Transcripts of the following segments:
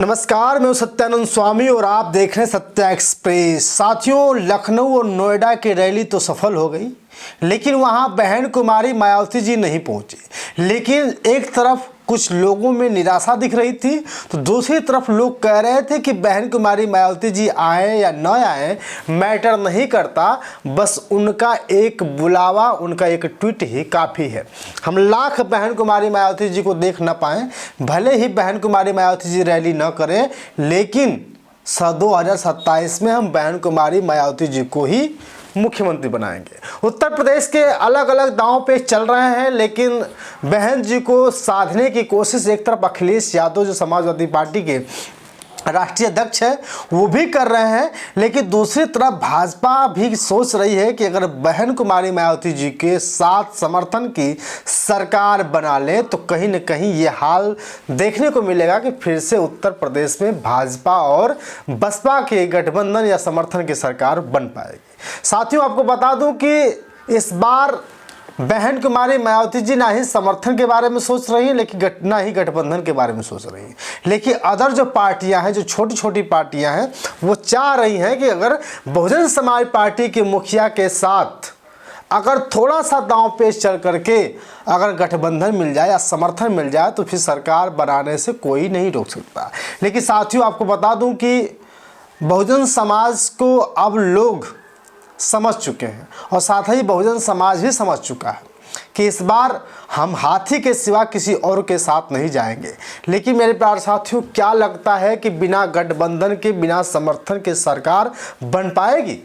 नमस्कार, मैं हूं सत्यानंद स्वामी और आप देख रहे हैं सत्या एक्सप्रेस। साथियों, लखनऊ और नोएडा की रैली तो सफल हो गई, लेकिन वहां बहन कुमारी मायावती जी नहीं पहुंची। लेकिन एक तरफ कुछ लोगों में निराशा दिख रही थी, तो दूसरी तरफ लोग कह रहे थे कि बहन कुमारी मायावती जी आए या न आए मैटर नहीं करता, बस उनका एक बुलावा, उनका एक ट्वीट ही काफ़ी है। हम लाख बहन कुमारी मायावती जी को देख न पाएँ, भले ही बहन कुमारी मायावती जी रैली न करें, लेकिन 2027 में हम बहन कुमारी मायावती जी को ही मुख्यमंत्री बनाएंगे। उत्तर प्रदेश के अलग अलग दांव पे चल रहे हैं, लेकिन बहन जी को साधने की कोशिश एक तरफ अखिलेश यादव जो समाजवादी पार्टी के राष्ट्रीय अध्यक्ष है वो भी कर रहे हैं, लेकिन दूसरी तरफ भाजपा भी सोच रही है कि अगर बहन कुमारी मायावती जी के साथ समर्थन की सरकार बना ले तो कहीं न कहीं ये हाल देखने को मिलेगा कि फिर से उत्तर प्रदेश में भाजपा और बसपा के गठबंधन या समर्थन की सरकार बन पाएगी। साथियों, आपको बता दूं कि इस बार बहन कुमारी मायावती जी ना ही समर्थन के बारे में सोच रही हैं, लेकिन ना ही गठबंधन के बारे में सोच रही हैं। लेकिन अदर जो पार्टियां हैं, जो छोटी छोटी पार्टियां हैं, वो चाह रही हैं कि अगर बहुजन समाज पार्टी के मुखिया के साथ अगर थोड़ा सा दांव पेच चल करके अगर गठबंधन मिल जाए या समर्थन मिल जाए तो फिर सरकार बनाने से कोई नहीं रोक सकता। लेकिन साथियों, आपको बता दूँ कि बहुजन समाज को अब लोग समझ चुके हैं और साथ ही बहुजन समाज भी समझ चुका है कि इस बार हम हाथी के सिवा किसी और के साथ नहीं जाएंगे। लेकिन मेरे प्यार साथियों, क्या लगता है कि बिना गठबंधन के, बिना समर्थन के सरकार बन पाएगी?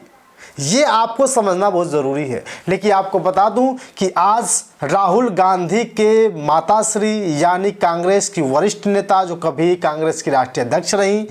ये आपको समझना बहुत ज़रूरी है। लेकिन आपको बता दूं कि आज राहुल गांधी के माताश्री यानी कांग्रेस की वरिष्ठ नेता, जो कभी कांग्रेस की राष्ट्रीय अध्यक्ष रही,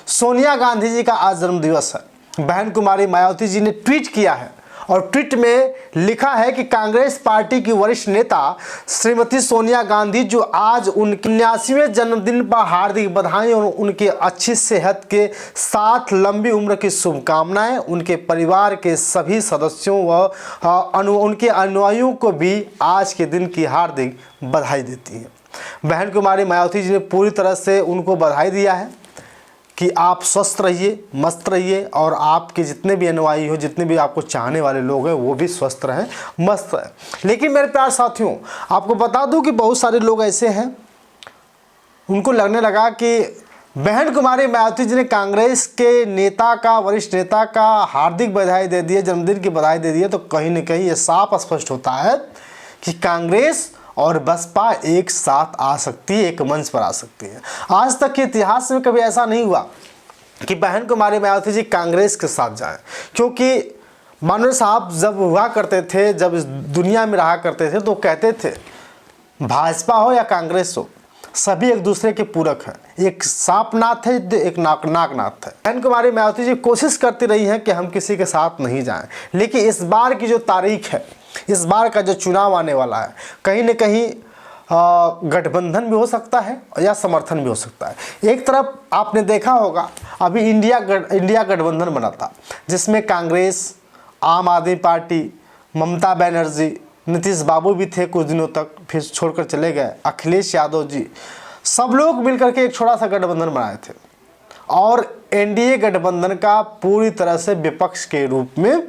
सोनिया गांधी जी का आज जन्मदिवस है। बहन कुमारी मायावती जी ने ट्वीट किया है और ट्वीट में लिखा है कि कांग्रेस पार्टी की वरिष्ठ नेता श्रीमती सोनिया गांधी, जो आज उनके 79वें जन्मदिन पर हार्दिक बधाई और उनकी अच्छी सेहत के साथ लंबी उम्र की शुभकामनाएं उनके परिवार के सभी सदस्यों व उनके अनुयायियों को भी आज के दिन की हार्दिक बधाई देती है। बहन कुमारी मायावती जी ने पूरी तरह से उनको बधाई दिया है कि आप स्वस्थ रहिए, मस्त रहिए और आपके जितने भी अनुयायी हो, जितने भी आपको चाहने वाले लोग हैं, वो भी स्वस्थ रहें, मस्त रहें। लेकिन मेरे प्यार साथियों, आपको बता दूं कि बहुत सारे लोग ऐसे हैं, उनको लगने लगा कि बहन कुमारी मायावती जी ने कांग्रेस के नेता का, वरिष्ठ नेता का हार्दिक बधाई दे दी है, जन्मदिन की बधाई दे दी है, तो कहीं न कहीं ये साफ स्पष्ट होता है कि कांग्रेस और बसपा एक साथ आ सकती है, एक मंच पर आ सकती है। आज तक के इतिहास में कभी ऐसा नहीं हुआ कि बहन कुमारी मायावती जी कांग्रेस के साथ जाएं, क्योंकि मानव साहब जब हुआ करते थे, जब इस दुनिया में रहा करते थे, तो कहते थे भाजपा हो या कांग्रेस हो, सभी एक दूसरे के पूरक हैं। एक सांपनाथ है, एक नागनाथ है। बहन कुमारी मायावती जी कोशिश करती रही हैं कि हम किसी के साथ नहीं जाएं, लेकिन इस बार की जो तारीख है, इस बार का जो चुनाव आने वाला है, कहीं न कहीं गठबंधन भी हो सकता है या समर्थन भी हो सकता है। एक तरफ आपने देखा होगा अभी इंडिया गठबंधन बना था, जिसमें कांग्रेस, आम आदमी पार्टी, ममता बनर्जी, नीतीश बाबू भी थे कुछ दिनों तक, फिर छोड़कर चले गए, अखिलेश यादव जी, सब लोग मिलकर के एक छोटा सा गठबंधन बनाए थे और एनडीए गठबंधन का पूरी तरह से विपक्ष के रूप में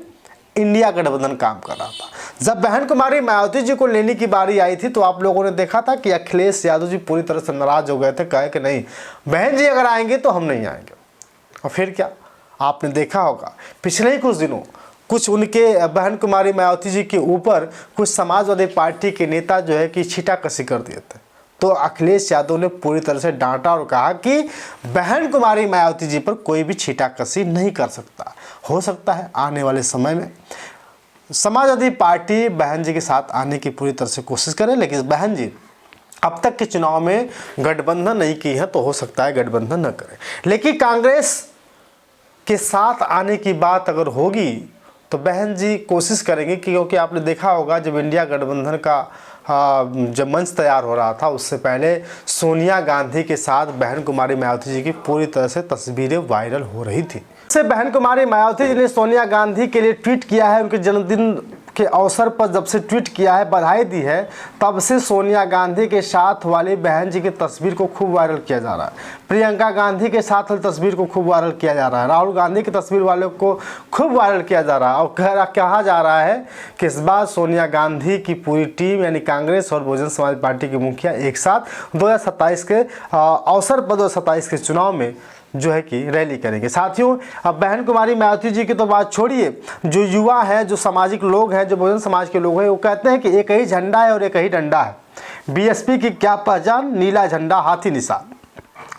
इंडिया गठबंधन काम कर रहा था। जब बहन कुमारी मायावती जी को लेने की बारी आई थी तो आप लोगों ने देखा था कि अखिलेश यादव जी पूरी तरह से नाराज हो गए थे, कहे कि नहीं, बहन जी अगर आएंगे तो हम नहीं आएंगे। और फिर क्या, आपने देखा होगा पिछले ही कुछ दिनों कुछ उनके बहन कुमारी मायावती जी के ऊपर कुछ समाजवादी पार्टी के नेता जो है कि छीटाकशी कर दिए थे, तो अखिलेश यादव ने पूरी तरह से डांटा और कहा कि बहन कुमारी मायावती जी पर कोई भी छीटाकशी नहीं कर सकता। हो सकता है आने वाले समय में समाजवादी पार्टी बहन जी के साथ आने की पूरी तरह से कोशिश करे, लेकिन बहन जी अब तक के चुनाव में गठबंधन नहीं की है, तो हो सकता है गठबंधन न करें। लेकिन कांग्रेस के साथ आने की बात अगर होगी तो बहन जी कोशिश करेंगे, क्योंकि आपने देखा होगा जब इंडिया गठबंधन का जब मंच तैयार हो रहा था, उससे पहले सोनिया गांधी के साथ बहन कुमारी मायावती जी की पूरी तरह से तस्वीरें वायरल हो रही थी। से बहन कुमारी मायावती जी ने सोनिया गांधी के लिए ट्वीट किया है, उनके जन्मदिन के अवसर पर जब से ट्वीट किया है, बधाई दी है, तब से सोनिया गांधी के साथ वाली बहन जी की तस्वीर को खूब वायरल किया जा रहा है। प्रियंका गांधी के साथ वाली तस्वीर को खूब वायरल किया जा रहा है, राहुल गांधी की तस्वीर वाले को खूब वायरल किया जा रहा है और कहा जा रहा है कि इस बार सोनिया गांधी की पूरी टीम यानी कांग्रेस और बहुजन समाज पार्टी के मुखिया एक साथ 2027 के अवसर पर 2027 के चुनाव में जो है कि रैली करेंगे। साथियों, अब बहन कुमारी मायावती जी की तो बात छोड़िए, जो युवा हैं, जो सामाजिक लोग हैं, जो बहुजन समाज के लोग हैं, वो कहते हैं कि एक ही झंडा है और एक ही डंडा है। बीएसपी की क्या पहचान, नीला झंडा हाथी निशान।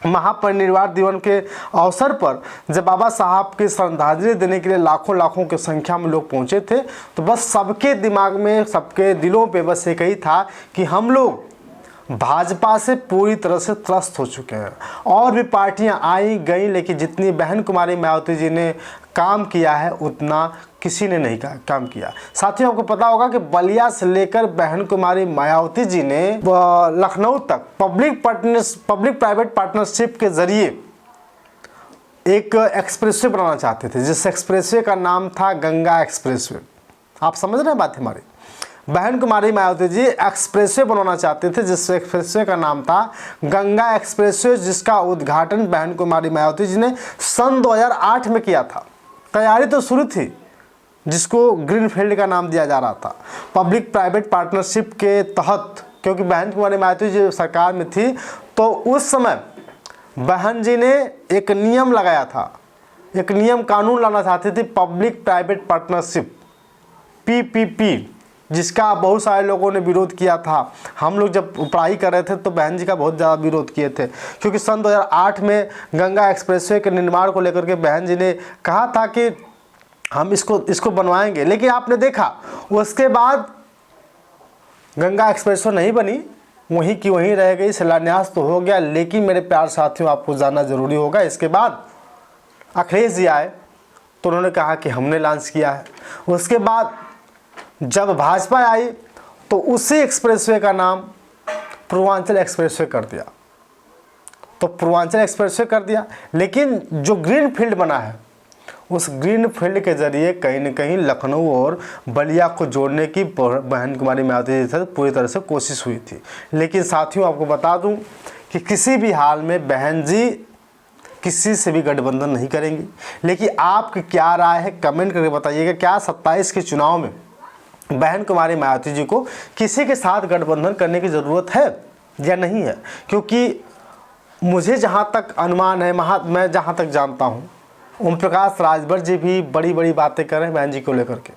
महापरिनिर्वाण दिवस के अवसर पर जब बाबा साहब की श्रद्धांजलि देने के लिए लाखों की संख्या में लोग पहुंचे थे, तो बस सबके दिमाग में, सबके दिलों पे बस एक ही था कि हम लोग भाजपा से पूरी तरह से त्रस्त हो चुके हैं। और भी पार्टियां आई गई, लेकिन जितनी बहन कुमारी मायावती जी ने काम किया है उतना किसी ने नहीं काम किया। साथियों, आपको पता होगा कि बलिया से लेकर बहन कुमारी मायावती जी ने लखनऊ तक पब्लिक प्राइवेट पार्टनरशिप के जरिए एक एक्सप्रेसवे बनाना चाहते थे, जिस एक्सप्रेसवे का नाम था गंगा एक्सप्रेसवे। आप समझ रहे हैं बात हमारी? बहन कुमारी मायावती जी एक्सप्रेसवे बनाना चाहते थे, जिस एक्सप्रेसवे का नाम था गंगा एक्सप्रेसवे, जिसका उद्घाटन बहन कुमारी मायावती जी ने सन 2008 में किया था। तैयारी तो शुरू थी, जिसको ग्रीनफील्ड का नाम दिया जा रहा था पब्लिक प्राइवेट पार्टनरशिप के तहत, क्योंकि बहन कुमारी मायावती जी सरकार में थी तो उस समय बहन जी ने एक नियम लगाया था, एक नियम कानून लाना चाहते थे, पब्लिक प्राइवेट पार्टनरशिप PPP, जिसका बहुत सारे लोगों ने विरोध किया था। हम लोग जब पढ़ाई कर रहे थे तो बहन जी का बहुत ज़्यादा विरोध किए थे, क्योंकि सन 2008 में गंगा एक्सप्रेसवे के निर्माण को लेकर के बहन जी ने कहा था कि हम इसको बनवाएंगे। लेकिन आपने देखा उसके बाद गंगा एक्सप्रेसवे नहीं बनी, वहीं की वहीं रह गई, शिलान्यास तो हो गया। लेकिन मेरे प्यार साथियों, आपको जानना ज़रूरी होगा, इसके बाद अखिलेश जी आए तो उन्होंने कहा कि हमने लॉन्च किया है। उसके बाद जब भाजपा आई तो उसी एक्सप्रेसवे का नाम पूर्वांचल एक्सप्रेसवे कर दिया, तो पूर्वांचल एक्सप्रेसवे कर दिया। लेकिन जो ग्रीन फील्ड बना है, उस ग्रीन फील्ड के जरिए कहीं न कहीं लखनऊ और बलिया को जोड़ने की बहन कुमारी मायावती जी से पूरी तरह से कोशिश हुई थी। लेकिन साथियों, आपको बता दूं कि किसी भी हाल में बहन जी किसी से भी गठबंधन नहीं करेंगी। लेकिन आपकी क्या राय है, कमेंट करके बताइएगा। क्या 27 के चुनाव में बहन कुमारी मायावती जी को किसी के साथ गठबंधन करने की ज़रूरत है या नहीं है? क्योंकि मुझे जहाँ तक अनुमान है, मैं जहाँ तक जानता हूँ, ओम प्रकाश राजभर जी भी बड़ी बड़ी बातें कर रहे हैं बहन जी को लेकर के,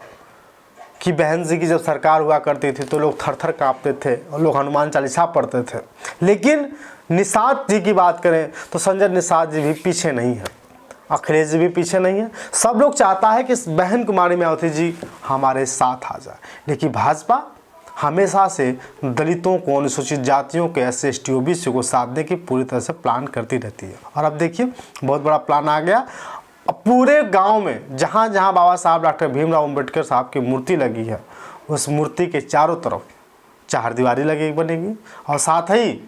कि बहन जी की जब सरकार हुआ करती थी तो लोग थर थर काँपते थे और लोग हनुमान चालीसा पढ़ते थे। लेकिन निषाद जी की बात करें तो संजय निषाद जी भी पीछे नहीं है, अखिलेश जी भी पीछे नहीं है। सब लोग चाहता है कि बहन कुमारी मायावती जी हमारे साथ आ जाए। लेकिन भाजपा हमेशा से दलितों को, अनुसूचित जातियों के, SC ST OBC को साधने की पूरी तरह से प्लान करती रहती है। और अब देखिए, बहुत बड़ा प्लान आ गया। अब पूरे गांव में जहां जहां बाबा साहब डॉक्टर भीमराव अम्बेडकर साहब की मूर्ति लगी है, उस मूर्ति के चारों तरफ चारदीवारी बनेगी और साथ ही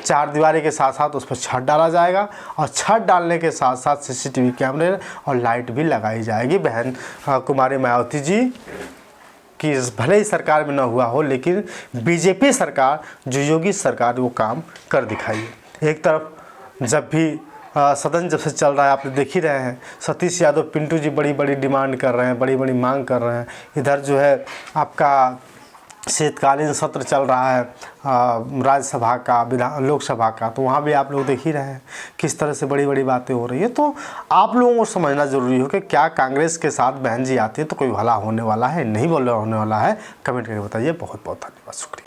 चारदीवारी के साथ साथ उस पर छत डाला जाएगा और छत डालने के साथ साथ CCTV कैमरे और लाइट भी लगाई जाएगी। बहन कुमारी मायावती जी की भले ही सरकार में न हुआ हो, लेकिन बीजेपी सरकार, जो योगी सरकार, वो काम कर दिखाई है। एक तरफ जब भी सदन जब से चल रहा है, आप देख ही रहे हैं, सतीश यादव पिंटू जी बड़ी बड़ी डिमांड कर रहे हैं, बड़ी बड़ी मांग कर रहे हैं। इधर जो है आपका शीतकालीन सत्र चल रहा है राज्यसभा का, लोकसभा का, तो वहाँ भी आप लोग देख ही रहे हैं किस तरह से बड़ी बड़ी बातें हो रही है। तो आप लोगों को समझना ज़रूरी हो कि क्या कांग्रेस के साथ बहन जी आती है तो कोई भला होने वाला है, नहीं भला होने वाला है। कमेंट करके बताइए। बहुत बहुत धन्यवाद, शुक्रिया।